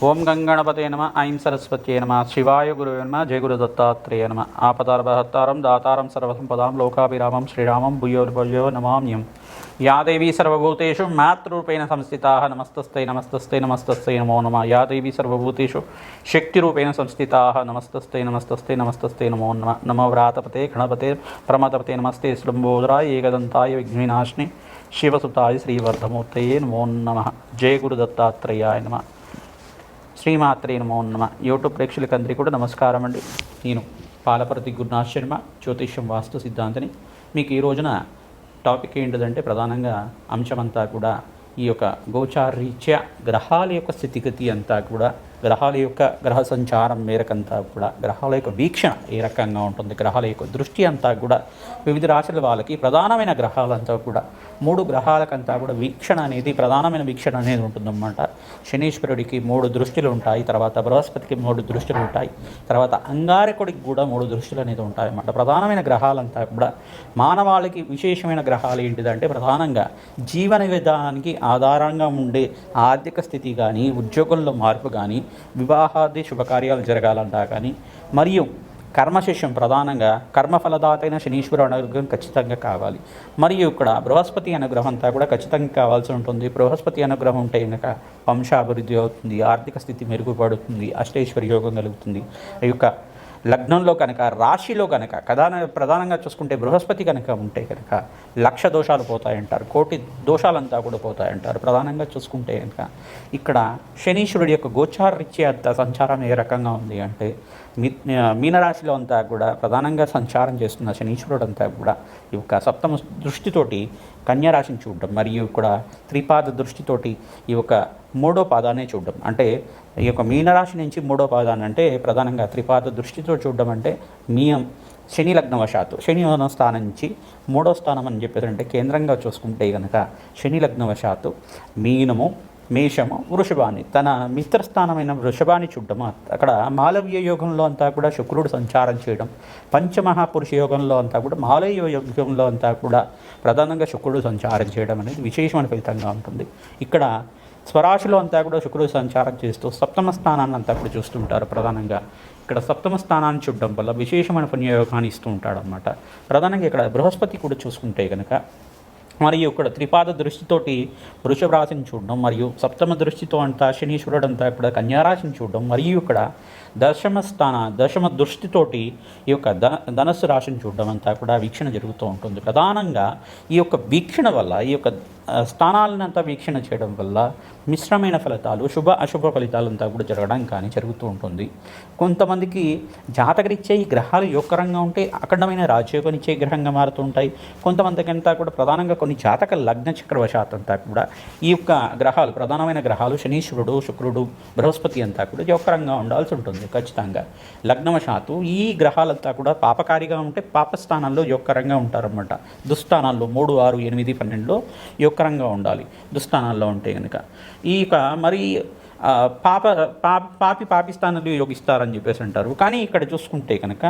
ఓం గంగణపతే నమ ఐం సరస్వత్యే నమ శివాయ గురువే నమ జయ గురు దత్తాత్రేయ నమ ఆపదార్భహత్తారం దాతారం సర్వసంపదాం లోకాభిరామం శ్రీరామం భూయో నమామ్యం యా దేవీ సర్వభూతేషు మాతృరూపేణ సంస్థితాః నమస్తస్తై నమస్తస్తై నమస్తస్తై నమో నమః యా దేవీ సర్వభూతేషు శక్తిరూపేణ సంస్థితాః నమస్తస్తై నమస్తస్తై నమస్తస్తై నమో నమః నమో వ్రాతపతే గణపతే ప్రమతపతే నమస్తే శ్లంబోదరాయ ఏకదంతాయ విఘ్నవినాశినే శివసుతాయ శ్రీవర్ధమూర్తయే నమో నమః జయ గురు దత్తాత్రేయాయ నమః శ్రీమాత్రే నమో నమ. యూట్యూబ్ ప్రేక్షకులందరికీ కూడా నమస్కారం అండి. నేను పాలపర్తి గురునాథ్ శర్మ, జ్యోతిష్యం వాస్తు సిద్ధాంతిని. మీకు ఈ రోజున టాపిక్ ఏంటిదంటే ప్రధానంగా అంశమంతా కూడా ఈ యొక్క గోచారీత్యా గ్రహాల యొక్క స్థితిగతి అంతా కూడా, గ్రహాల యొక్క గ్రహ సంచారం మేరకంతా కూడా, గ్రహాల యొక్క వీక్షణ ఏ రకంగా ఉంటుంది, గ్రహాల యొక్క దృష్టి అంతా కూడా వివిధ రాశుల వాళ్ళకి ప్రధానమైన గ్రహాలంతా కూడా 3 గ్రహాలకంతా కూడా వీక్షణ అనేది ప్రధానమైన వీక్షణ అనేది ఉంటుందన్నమాట. శనీశ్వరుడికి 3 దృష్టిలు ఉంటాయి, తర్వాత బృహస్పతికి 3 దృష్టిలు ఉంటాయి, తర్వాత అంగారకుడికి కూడా 3 దృష్టిలు అనేది ఉంటాయి అన్నమాట. ప్రధానమైన గ్రహాలంతా కూడా మానవాళికి విశేషమైన గ్రహాలు ఏంటిదంటే ప్రధానంగా జీవన విధానానికి ఆధారంగా ఉండే ఆర్థిక స్థితి కానీ, ఉద్యోగంలో మార్పు కానీ, వివాహాది శుభకార్యాలు జరగాలంటా కానీ, మరియు కర్మశిష్యం ప్రధానంగా కర్మఫలదాతైన శనీశ్వరు అనుగ్రహం ఖచ్చితంగా కావాలి. మరియు ఇక్కడ బృహస్పతి అనుగ్రహం అంతా కూడా ఖచ్చితంగా కావాల్సి ఉంటుంది. బృహస్పతి అనుగ్రహం ఉంటే కనుక వంశాభివృద్ధి అవుతుంది, ఆర్థిక స్థితి మెరుగుపడుతుంది, అష్టైశ్వర్య యోగం కలుగుతుంది. ఈ యొక్క లగ్నంలో కనుక, రాశిలో కనుక ప్రధానంగా చూసుకుంటే బృహస్పతి కనుక ఉంటే కనుక 1,00,000 దోషాలు పోతాయంటారు, 1,00,000 దోషాలంతా కూడా పోతాయంటారు. ప్రధానంగా చూసుకుంటే కనుక ఇక్కడ శనీశ్వరుడి యొక్క గోచారరీత్యా సంచారం ఏ రకంగా ఉంది అంటే మీనరాశిలో అంతా కూడా ప్రధానంగా సంచారం చేస్తున్న శనీశ్వరుడు అంతా కూడా ఈ యొక్క సప్తమ దృష్టితోటి కన్యారాశిని చూడడం, మరియు ఇక్కడ త్రిపాద దృష్టితోటి ఈ యొక్క 3వ పాదాన్ని చూడడం. అంటే ఈ యొక్క మీనరాశి నుంచి 3వ పాదాన్ని అంటే ప్రధానంగా త్రిపాద దృష్టితో చూడడం అంటే శని లగ్నవశాత్తు శని స్థానం నుంచి 3వ స్థానం అని చెప్పేసి అంటే కేంద్రంగా చూసుకుంటే కనుక శని లగ్నవశాత్తు మీనము, మేషము, వృషభాన్ని తన మిత్రస్థానమైన వృషభాన్ని చూడడం. అక్కడ మాలవ్య యోగంలో అంతా కూడా శుక్రుడు సంచారం చేయడం, పంచమహాపురుష యోగంలో అంతా కూడా మాలవ్య యోగంలో అంతా కూడా ప్రధానంగా శుక్రుడు సంచారం చేయడం అనేది విశేషమైన ఫలితంగా ఉంటుంది. ఇక్కడ స్వరాశిలో అంతా కూడా శుక్రుడు సంచారం చేస్తూ సప్తమ స్థానాన్ని అంతా కూడా చూస్తుంటారు. ప్రధానంగా ఇక్కడ సప్తమ స్థానాన్ని చూడడం వల్ల విశేషమైన పుణ్యయోగాన్ని ఇస్తూ ఉంటాడు అన్నమాట. ప్రధానంగా ఇక్కడ బృహస్పతి కూడా చూసుకుంటే కనుక, మరియు ఇక్కడ త్రిపాద దృష్టితోటి వృషభ రాశిని చూడడం, మరియు సప్తమ దృష్టితో అంతా శనీశ్వరుడు అంతా ఇక్కడ కన్యారాశిని చూడడం, మరియు ఇక్కడ దశమ దృష్టితోటి ఈ యొక్క ధనస్సు రాశిని చూడడం అంతా కూడా వీక్షణ జరుగుతూ ఉంటుంది. ప్రధానంగా ఈ యొక్క వీక్షణ వల్ల, ఈ యొక్క స్థానాలనంతా వీక్షణ చేయడం వల్ల మిశ్రమైన ఫలితాలు, శుభ అశుభ ఫలితాలంతా కూడా జరగడం కానీ జరుగుతూ ఉంటుంది. కొంతమందికి జాతకరీత్యా ఈ గ్రహాలు యోగకరంగా ఉంటే అఖండమైన రాజయోగనిచ్చే గ్రహంగా మారుతూ ఉంటాయి. కొంతమందికి అంతా కూడా ప్రధానంగా కొన్ని జాతక లగ్న చక్రవశాత్ అంతా కూడా ఈ యొక్క గ్రహాలు, ప్రధానమైన గ్రహాలు శనీశ్వరుడు, శుక్రుడు, బృహస్పతి అంతా కూడా యోగకరంగా ఉండాల్సి ఉంటుంది. ఖచ్చితంగా లగ్నవశాత్తు ఈ గ్రహాలంతా కూడా పాపకారిగా ఉంటే పాపస్థానాల్లో యోగకరంగా ఉంటారన్నమాట. దుస్థానాల్లో 3, 6, 8, 12లో యోగకరంగా ఉండాలి. దుస్థానాల్లో ఉంటే కనుక ఈ యొక్క మరి పాపిస్థానాలు యోగిస్తారని చెప్పేసి అంటారు. కానీ ఇక్కడ చూసుకుంటే కనుక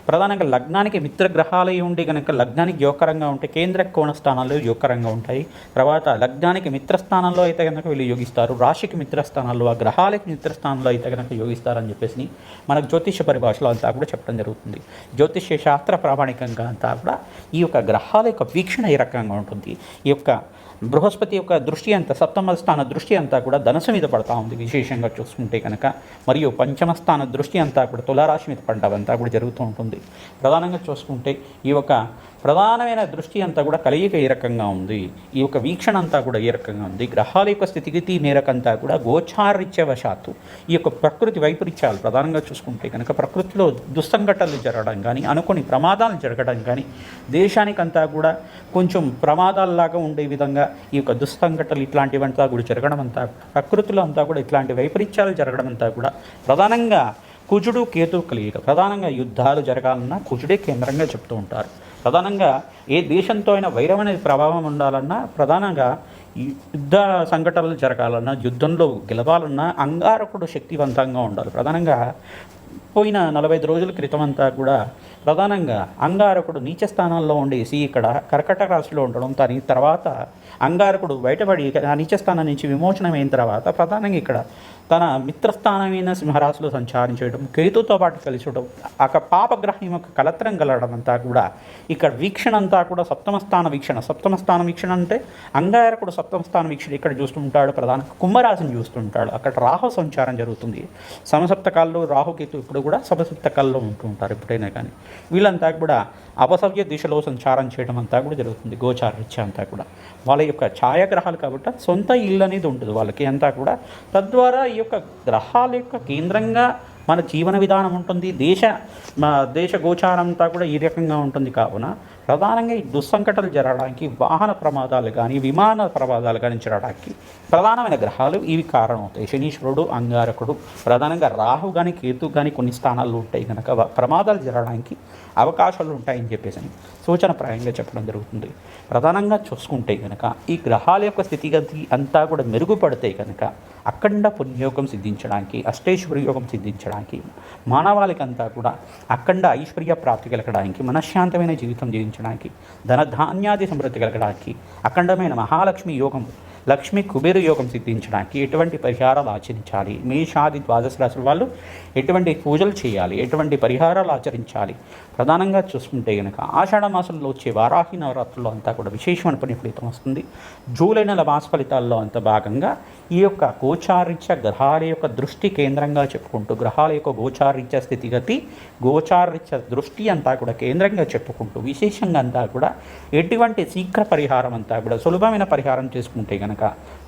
ప్రధానంగా లగ్నానికి మిత్రగ్రహాలు ఉండి కనుక లగ్నానికి యోగకరంగా ఉంటే కేంద్ర కోణ స్థానాల్లో యోగకరంగా ఉంటాయి. తర్వాత లగ్నానికి మిత్రస్థానంలో అయితే కనుక వీళ్ళు యోగిస్తారు, రాశికి మిత్రస్థానాల్లో, ఆ గ్రహాలకి మిత్రస్థానంలో అయితే కనుక యోగిస్తారని చెప్పేసి మనకు జ్యోతిష్య పరిభాషలో అంతా కూడా చెప్పడం జరుగుతుంది. జ్యోతిష్య శాస్త్ర ప్రామాణికంగా అంతా కూడా ఈ యొక్క గ్రహాల యొక్క వీక్షణ ఏ రకంగా ఉంటుంది. ఈ యొక్క బృహస్పతి యొక్క దృష్టి అంతా, సప్తమ స్థాన దృష్టి అంతా కూడా ధనుసు మీద పడతా ఉంది విశేషంగా చూసుకుంటే కనుక, మరియు పంచమ స్థాన దృష్టి అంతా కూడా తులారాశి మీద పడ్డవంతా కూడా జరుగుతూ ఉంటుంది. ప్రధానంగా చూసుకుంటే ఈ యొక్క ప్రధానమైన దృష్టి అంతా కూడా కలియిక ఏ రకంగా ఉంది, ఈ యొక్క వీక్షణ అంతా కూడా ఏ రకంగా ఉంది, గ్రహాల యొక్క స్థితిగతి మేరకంతా కూడా గోచారీత్యవశాత్తు ఈ యొక్క ప్రకృతి వైపరీత్యాలు ప్రధానంగా చూసుకుంటే కనుక ప్రకృతిలో దుస్సంఘటనలు జరగడం కానీ, అనుకోని ప్రమాదాలు జరగడం కానీ, దేశానికంతా కూడా కొంచెం ప్రమాదాల్లాగా ఉండే విధంగా ఈ యొక్క దుస్సంఘటనలు ఇట్లాంటివంతా కూడా జరగడం అంతా, ప్రకృతిలో అంతా కూడా ఇట్లాంటి వైపరీత్యాలు జరగడం అంతా కూడా ప్రధానంగా కుజుడు కేతు కలియిక. ప్రధానంగా యుద్ధాలు జరగాలన్నా కుజుడే కేంద్రంగా చెప్తూ ఉంటారు. ప్రధానంగా ఏ దేశంతో అయినా వైరమైన ప్రభావం ఉండాలన్నా, ప్రధానంగా యుద్ధ సంఘటనలు జరగాలన్నా, యుద్ధంలో గెలవాలన్నా అంగారకుడు శక్తివంతంగా ఉండాలి. ప్రధానంగా పోయిన 45 రోజుల క్రితం అంతా కూడా ప్రధానంగా అంగారకుడు నీచ స్థానాల్లో ఉండేసి ఇక్కడ కర్కట రాశిలో ఉండడం, దాని తర్వాత అంగారకుడు బయటపడి నీచ స్థానం నుంచి విమోచనమైన తర్వాత ప్రధానంగా ఇక్కడ తన మిత్రస్థానమైన సింహరాశిలో సంచారించడం, కేతుతో పాటు కలిసి ఉండడం, ఆ పాపగ్రహం యొక్క కలత్రం కలగడం అంతా కూడా ఇక్కడ వీక్షణ అంతా కూడా సప్తమ స్థాన వీక్షణ. సప్తమ స్థాన వీక్షణ అంటే అంగారకుడు సప్తమ స్థాన వీక్షణ ఇక్కడ చూస్తుంటాడు, ప్రధాన కుంభరాశిని చూస్తుంటాడు. అక్కడ రాహు సంచారం జరుగుతుంది. సమసప్తకాల్లో రాహుకేతు ఇప్పుడు కూడా సమసప్తకాల్లో ఉంటూ ఉంటారు ఎప్పుడైనా కానీ. వీళ్ళంతా కూడా అపసవ్య దిశలో సంచారం చేయడం అంతా కూడా జరుగుతుంది. గోచారరీత్యా అంతా కూడా వాళ్ళ యొక్క ఛాయాగ్రహాలు కాబట్టి సొంత ఇల్లు అనేది ఉంటుంది వాళ్ళకి అంతా కూడా. తద్వారా ఈ యొక్క గ్రహాల యొక్క కేంద్రంగా మన జీవన విధానం ఉంటుంది. దేశ గోచారం అంతా కూడా ఈ రకంగా ఉంటుంది. కావున ప్రధానంగా ఈ దుస్సంకటాలు జరగడానికి, వాహన ప్రమాదాలు కానీ విమాన ప్రమాదాలు కానీ జరగడానికి ప్రధానమైన గ్రహాలు ఇవి కారణమవుతాయి. శనీశ్వరుడు, అంగారకుడు, ప్రధానంగా రాహు కానీ కేతు కానీ కొన్ని స్థానాల్లో ఉంటాయి కనుక ప్రమాదాలు జరగడానికి అవకాశాలు ఉంటాయని చెప్పేసి సూచనప్రాయంగా చెప్పడం జరుగుతుంది. ప్రధానంగా చూసుకుంటే కనుక ఈ గ్రహాల యొక్క స్థితిగతి అంతా కూడా మెరుగుపడతాయి కనుక అఖండ పుణ్యయోగం సిద్ధించడానికి, అష్టైశ్వర్య యోగం సిద్ధించడానికి, మానవాళికంతా కూడా అఖండ ఐశ్వర్య ప్రాప్తి కలగడానికి, మనశ్శాంతమైన జీవితం జీవించడానికి, ధనధాన్యాది సమృద్ధి కలగడానికి, అఖండమైన మహాలక్ష్మి యోగం, లక్ష్మి కుబేర యోగం సిద్ధించడానికి ఎటువంటి పరిహారాలు ఆచరించాలి, మేషాది ద్వాదశ రాశుల వాళ్ళు ఎటువంటి పూజలు చేయాలి, ఎటువంటి పరిహారాలు ఆచరించాలి, ప్రధానంగా చూసుకుంటే కనుక ఆషాఢ మాసంలో వచ్చే వారాహి నవరాత్రుల్లో అంతా కూడా విశేషమైన పుణ్య ఫలితం వస్తుంది. జూలై నెల మాస ఫలితాల్లో అంత భాగంగా ఈ యొక్క గోచారీత్య గ్రహాల యొక్క దృష్టి కేంద్రంగా చెప్పుకుంటూ, గ్రహాల యొక్క గోచారీత్య స్థితిగతి, గోచారీత్య దృష్టి అంతా కూడా కేంద్రంగా చెప్పుకుంటూ విశేషంగా అంతా కూడా ఎటువంటి శీఘ్ర పరిహారం అంతా కూడా సులభమైన పరిహారం చేసుకుంటే కనుక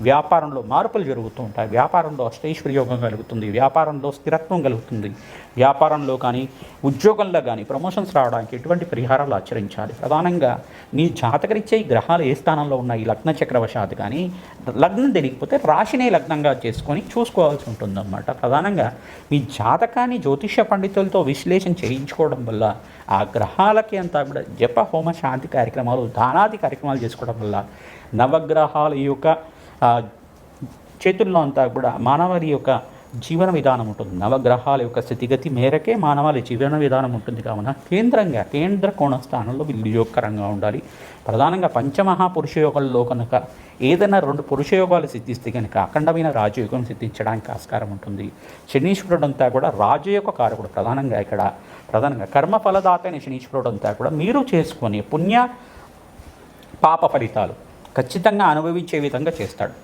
వ్యాపారంలో మార్పులు జరుగుతూ ఉంటాయి. వ్యాపారంలో అష్టైశ్వర్యోగం కలుగుతుంది, వ్యాపారంలో స్థిరత్వం కలుగుతుంది, వ్యాపారంలో కానీ ఉద్యోగంలో కానీ ప్రమోషన్స్ రావడానికి ఎటువంటి పరిహారాలు ఆచరించాలి. ప్రధానంగా మీ జాతకరీత్యా ఈ గ్రహాలు ఏ స్థానంలో ఉన్నాయి, లగ్న చక్రవశాత్ కానీ లగ్నం తెలియకపోతే రాశినే లగ్నంగా చేసుకొని చూసుకోవాల్సి ఉంటుందన్నమాట. ప్రధానంగా మీ జాతకాన్ని జ్యోతిష్య పండితులతో విశ్లేషణ చేయించుకోవడం వల్ల ఆ గ్రహాలకి అంతా కూడా జప హోమ శాంతి కార్యక్రమాలు, దానాది కార్యక్రమాలు చేసుకోవడం వల్ల నవగ్రహాల యొక్క చేతుల్లో అంతా కూడా మానవాళి యొక్క జీవన విధానం ఉంటుంది. నవగ్రహాల యొక్క స్థితిగతి మేరకే మానవాళి జీవన విధానం ఉంటుంది. కావున కేంద్ర కోణ స్థానంలో వినియోగకరంగా ఉండాలి. ప్రధానంగా పంచమహాపురుష యోగాల్లో కనుక ఏదైనా 2 పురుషయోగాలు సిద్ధిస్తే కనుక అఖండమైన రాజయోగం సిద్ధించడానికి ఆస్కారం ఉంటుంది. శనీశ్వరుడు అంతా కూడా రాజు యొక్క కారకుడు. ప్రధానంగా కర్మఫలదాత అయిన శనీశ్వరుడు అంతా కూడా మీరు చేసుకొని పుణ్య పాప ఫలితాలు ఖచ్చితంగా అనుభవించే విధంగా చేస్తాడు.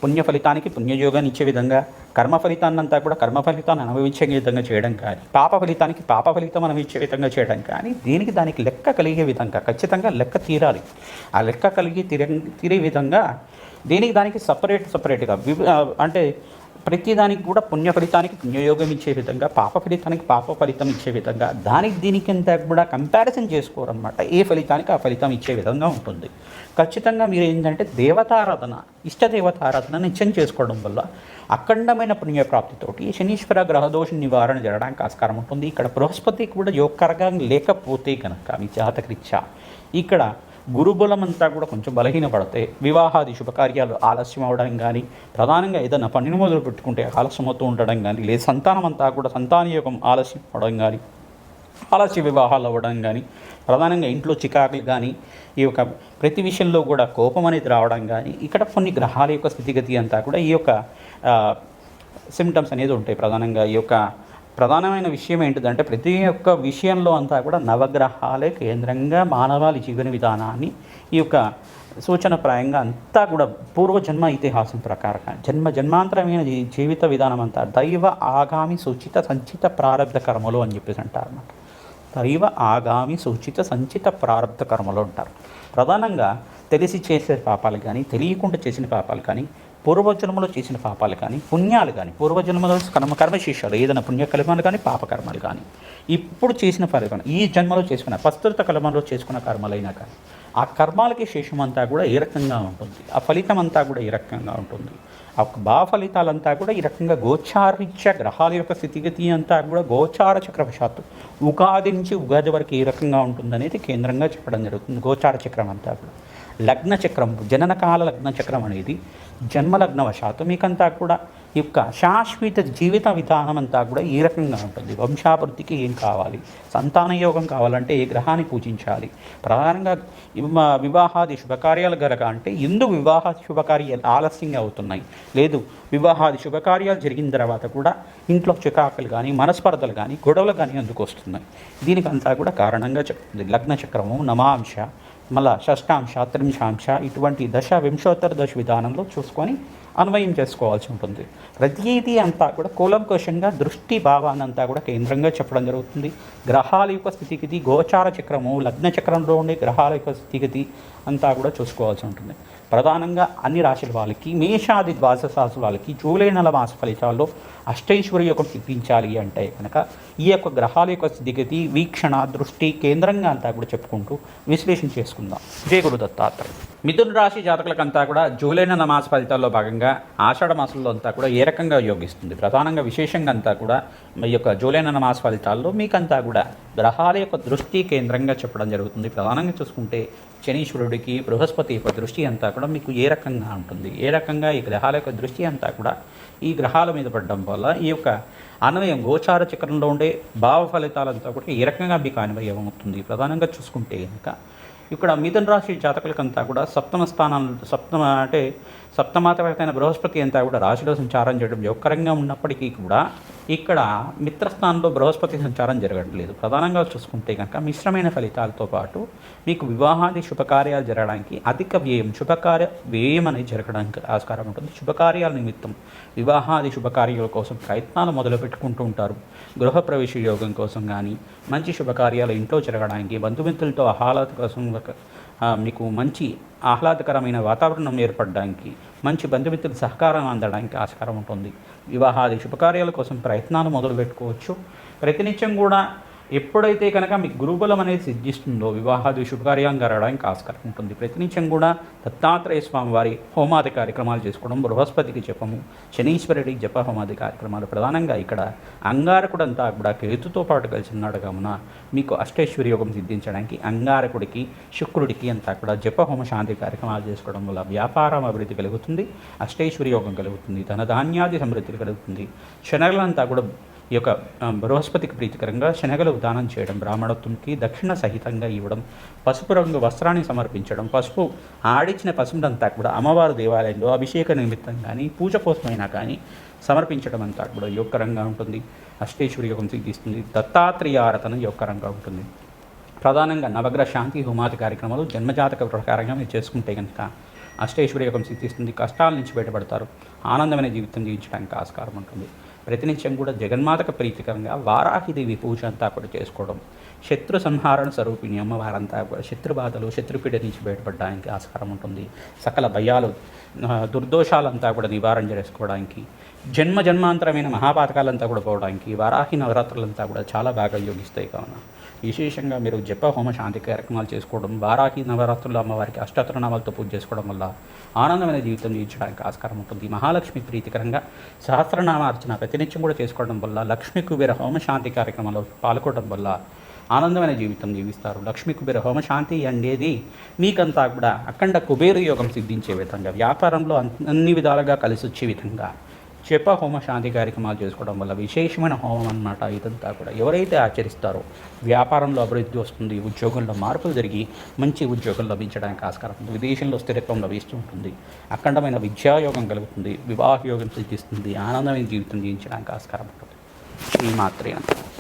పుణ్య ఫలితానికి పుణ్యయోగాన్ని ఇచ్చే విధంగా, కర్మ ఫలితాన్నంతా కూడా కర్మ ఫలితాన్ని అనుభవించే విధంగా చేయడం కానీ, పాప ఫలితానికి పాప ఫలితం అనుభవించే విధంగా చేయడం కానీ, దానికి లెక్క కలిగే విధంగా ఖచ్చితంగా లెక్క తీరాలి. ఆ లెక్క కలిగి తీరే విధంగా దానికి సపరేట్గా అంటే ప్రతిదానికి కూడా పుణ్య ఫలితానికి పుణ్యయోగం ఇచ్చే విధంగా, పాప ఫలితానికి పాప ఫలితం ఇచ్చే విధంగా దీనికి అంతా కూడా కంపారిజన్ చేసుకోరన్నమాట. ఏ ఫలితానికి ఆ ఫలితం ఇచ్చే విధంగా ఉంటుంది. ఖచ్చితంగా మీరు ఏంటంటే దేవతారాధన, ఇష్టదేవతారాధన నిత్యం చేసుకోవడం వల్ల అఖండమైన పుణ్యప్రాప్తితోటి శనీశ్వర గ్రహదోష నివారణ జరగడానికి ఆస్కారం ఉంటుంది. ఇక్కడ బృహస్పతి కూడా యోగకరంగా లేకపోతే కనుక మీ జాతకరీత్యా ఇక్కడ గురుబలం అంతా కూడా కొంచెం బలహీనపడితే వివాహాది శుభకార్యాలు ఆలస్యం అవ్వడం కానీ, ప్రధానంగా ఏదైనా పనిని మొదలు పెట్టుకుంటే ఆలస్యం అవుతూ ఉండడం కానీ, లేదా సంతానం అంతా కూడా సంతానయోగం ఆలస్యం అవ్వడం కానీ, ఆలస్య వివాహాలు అవ్వడం కానీ, ప్రధానంగా ఇంట్లో చికాకులు కానీ, ఈ యొక్క ప్రతి విషయంలో కూడా కోపం అనేది రావడం కానీ, ఇక్కడ కొన్ని గ్రహాల యొక్క స్థితిగతి అంతా కూడా ఈ యొక్క సిమ్టమ్స్ అనేది ఉంటాయి. ప్రధానంగా ఈ యొక్క ప్రధానమైన విషయం ఏంటిదంటే ప్రతి ఒక్క విషయంలో అంతా కూడా నవగ్రహాలే కేంద్రంగా మానవాళి జీవన విధానాన్ని ఈ యొక్క సూచనప్రాయంగా అంతా కూడా పూర్వజన్మ ఇతిహాసం ప్రకారంగా జన్మాంతరమైన జీవిత విధానం అంతా దైవ ఆగామి సూచిత సంచిత ప్రారంధ కర్మలు అని చెప్పేసి అంటారు అన్నమాట. దైవ ఆగామి సూచిత సంచిత ప్రారంధ కర్మలు అంటారు. ప్రధానంగా తెలిసి చేసే పాపాలు కానీ, తెలియకుండా చేసిన పాపాలు కానీ, పూర్వజన్మలో చేసిన పాపాలు కానీ, పుణ్యాలు కానీ, పూర్వజన్మలో కర్మశేషాలు ఏదైనా పుణ్యకర్మాలు కానీ, పాపకర్మాలు కానీ, ఇప్పుడు చేసిన ఫలితం ఈ జన్మలో చేసుకున్న ప్రస్తుత కర్మలో చేసుకున్న కర్మలైనా కానీ, ఆ కర్మాలకి శేషం అంతా కూడా ఏ రకంగా ఉంటుంది, ఆ ఫలితం అంతా కూడా ఏ రకంగా ఉంటుంది, ఆ ఫలితాలంతా కూడా ఈ రకంగా గోచారీత్య గ్రహాల యొక్క స్థితిగతి అంతా కూడా గోచార చక్రవశాత్తు ఉగాది నుంచి ఉగాది వరకు ఏ రకంగా ఉంటుందనేది కేంద్రంగా చెప్పడం జరుగుతుంది. గోచార చక్రం అంతా కూడా లగ్న చక్రం, జననకాల లగ్న చక్రం అనేది జన్మలగ్నవశాత్తు మీకంతా కూడా ఈ యొక్క శాశ్వత జీవిత విధానం అంతా కూడా ఈ రకంగా ఉంటుంది. వంశాభివృద్ధికి ఏం కావాలి, సంతాన యోగం కావాలంటే ఏ గ్రహాన్ని పూజించాలి, ప్రధానంగా వివాహాది శుభకార్యాలు గనక అంటే ఎందుకు వివాహ శుభకార్యాలు ఆలస్యంగా అవుతున్నాయి, లేదు వివాహాది శుభకార్యాలు జరిగిన తర్వాత కూడా ఇంట్లో చికాకులు కానీ మనస్పర్ధలు కానీ గొడవలు కానీ ఎందుకు వస్తున్నాయి, దీనికంతా కూడా కారణంగా చెప్తుంది. లగ్న చక్రము నమాంశ, మళ్ళా షష్టాంశ, త్రింశాంశ ఇటువంటి దశ వింశోత్తర దశ విధానంలో చూసుకొని అన్వయం చేసుకోవాల్సి ఉంటుంది. ప్రతిదీ అంతా కూడా కూలంకషంగా దృష్టి భావాన్ని అంతా కూడా కేంద్రంగా చెప్పడం జరుగుతుంది. గ్రహాల యొక్క స్థితిగతి, గోచార చక్రము, లగ్న చక్రంలో ఉండే గ్రహాల యొక్క స్థితిగతి అంతా కూడా చూసుకోవాల్సి ఉంటుంది. ప్రధానంగా అన్ని రాశుల వాళ్ళకి, మేషాది ద్వాదశ రాశుల వాళ్ళకి జూలై నెల మాస ఫలితాల్లో అష్టైశ్వర్య యోగం సిద్ధించాలి అంటే కనుక ఈ యొక్క గ్రహాల యొక్క స్థితిగతి, వీక్షణ, దృష్టి కేంద్రంగా అంతా కూడా చెప్పుకుంటూ విశ్లేషణ చేసుకుందాం. జయ గురు దత్తాత్రేయ. మిథున రాశి జాతకులకంతా కూడా జూలై నెల మాస ఫలితాల్లో భాగంగా ఆషాఢ మాసంలో అంతా కూడా ఏ రకంగా యోగిస్తుంది, ప్రధానంగా విశేషంగా అంతా కూడా ఈ యొక్క జూలై నెల మాస ఫలితాల్లో మీకంతా కూడా గ్రహాల యొక్క దృష్టి కేంద్రంగా చెప్పడం జరుగుతుంది. ప్రధానంగా చూసుకుంటే శనీశ్వరుడికి బృహస్పతి యొక్క దృష్టి అంతా కూడా మీకు ఏ రకంగా ఉంటుంది, ఏ రకంగా ఈ గ్రహాల యొక్క దృష్టి అంతా కూడా ఈ గ్రహాల మీద పడడం వల్ల ఈ యొక్క అన్వయం గోచార చక్రంలో ఉండే భావ ఫలితాలంతా కూడా ఏ రకంగా మీకు అన్వయం అవుతుంది. ప్రధానంగా చూసుకుంటే కనుక ఇక్కడ మిథున రాశి జాతకులకంతా కూడా సప్తమాతకైన బృహస్పతి అంతా కూడా రాశిలో సంచారం చేయడం యోగకరంగా ఉన్నప్పటికీ కూడా ఇక్కడ మిత్రస్థానంలో బృహస్పతి సంచారం జరగట్లేదు. ప్రధానంగా చూసుకుంటే కనుక మిశ్రమైన ఫలితాలతో పాటు మీకు వివాహాది శుభకార్యాలు జరగడానికి అధిక వ్యయం, వ్యయం అనేది జరగడానికి ఆస్కారం ఉంటుంది. శుభకార్యాల నిమిత్తం వివాహాది శుభకార్యాల కోసం ప్రయత్నాలు మొదలు పెట్టుకుంటూ ఉంటారు. గృహప్రవేశ యోగం కోసం కానీ, మంచి శుభకార్యాలు ఇంట్లో జరగడానికి, బంధుమిత్రులతో ఆహ్లాద కోసం మీకు మంచి ఆహ్లాదకరమైన వాతావరణం ఏర్పడడానికి, మంచి బంధుమిత్రుల సహకారం అందడానికి ఆస్కారం ఉంటుంది. వివాహాది శుభకార్యాల కోసం ప్రయత్నాలు మొదలు పెట్టుకోవచ్చు. ప్రతినిత్యం కూడా ఎప్పుడైతే కనుక మీకు గురుబలం అనేది సిద్ధిస్తుందో వివాహాది శుభకార్యం జరగడానికి ఆస్కారం ఉంటుంది. ప్రతినిత్యం కూడా దత్తాత్రేయ స్వామి వారి హోమాది కార్యక్రమాలు చేసుకోవడం, బృహస్పతికి జపము, శనీశ్వరుడికి జప హోమాది కార్యక్రమాలు. ప్రధానంగా ఇక్కడ అంగారకుడు అంతా కూడా కేతుతో పాటు కలిసి ఉన్నాడు కావున మీకు అష్టైశ్వర్య యోగం సిద్ధించడానికి అంగారకుడికి, శుక్రుడికి అంతా కూడా జప హోమ శాంతి కార్యక్రమాలు చేసుకోవడం వల్ల వ్యాపారం అభివృద్ధి కలుగుతుంది, అష్టైశ్వర్య యోగం కలుగుతుంది, ధనధాన్యాది సమృద్ధి కలుగుతుంది. శనగలంతా కూడా ఈ యొక్క బృహస్పతికి ప్రీతికరంగా శనగలు దానం చేయడం, బ్రాహ్మణత్వంకి దక్షిణ సహితంగా ఇవ్వడం, పసుపు రంగు వస్త్రాన్ని సమర్పించడం, పసుపు ఆడిచిన పసుపునంతా కూడా అమ్మవారు దేవాలయంలో అభిషేక నిమిత్తం కానీ పూజ కోసమైనా కానీ సమర్పించడం అంతా కూడా యోగకరంగా ఉంటుంది. అష్టైశ్వర్య యోగం సిద్ధిస్తుంది. దత్తాత్రేయ ఆరాధన యోగకరంగా ఉంటుంది. ప్రధానంగా నవగ్రహ శాంతి హోమాది కార్యక్రమాలు జన్మజాతక ప్రకారంగా మీరు చేసుకుంటే కనుక అష్టైశ్వర్య యోగం సిద్ధిస్తుంది. కష్టాల నుంచి బయటపడతారు. ఆనందమైన జీవితం జీవించడానికి ఆస్కారం ఉంటుంది. ప్రతినిత్యం కూడా జగన్మాతకు ప్రీతికరంగా వారాహిదేవి పూజ అంతా కూడా చేసుకోవడం, శత్రు సంహారణ స్వరూపిణి అమ్మవారంతా కూడా శత్రుబాధలు, శత్రుపీడ నుంచి బయటపడడానికి ఆస్కారం ఉంటుంది. సకల భయాలు, దుర్దోషాలంతా కూడా నివారణ చేసుకోవడానికి, జన్మాంతరమైన మహాపాతకాలంతా కూడా పోవడానికి వారాహి నవరాత్రులంతా కూడా చాలా బాగా యోగిస్తాయి. కావున విశేషంగా మీరు జప హోమ శాంతి కార్యక్రమాలు చేసుకోవడం, వారాహి నవరాత్రులు అమ్మవారికి అష్టోత్తరనామాలతో పూజ చేసుకోవడం వల్ల ఆనందమైన జీవితం జీవించడానికి ఆస్కారం ఉంటుంది. మహాలక్ష్మి ప్రీతికరంగా సహస్రనామార్చన ప్రతినిత్యం కూడా చేసుకోవడం వల్ల, లక్ష్మీ కుబేర హోమ శాంతి కార్యక్రమాల్లో పాల్గొనడం వల్ల ఆనందమైన జీవితం జీవిస్తారు. లక్ష్మీ కుబేర హోమ శాంతి అనేది మీకంతా కూడా అఖండ కుబేర యోగం సిద్ధించే విధంగా, వ్యాపారంలో అన్ని విధాలుగా కలిసి వచ్చే విధంగా జప హోమ శాంతి కార్యక్రమాలు చేసుకోవడం వల్ల విశేషమైన హోమం అన్నమాట. ఇదంతా కూడా ఎవరైతే ఆచరిస్తారో వ్యాపారంలో అభివృద్ధి వస్తుంది, ఉద్యోగంలో మార్పులు జరిగి మంచి ఉద్యోగం లభించడానికి ఆస్కారం ఉంది, విదేశంలో స్థిరత్వం లభిస్తూ ఉంటుంది, అఖండమైన విద్యాయోగం కలుగుతుంది, వివాహ యోగం సిద్ధిస్తుంది, ఆనందమైన జీవితం జీవించడానికి ఆస్కారం ఉంటుంది. శ్రీమాత్రే నమః.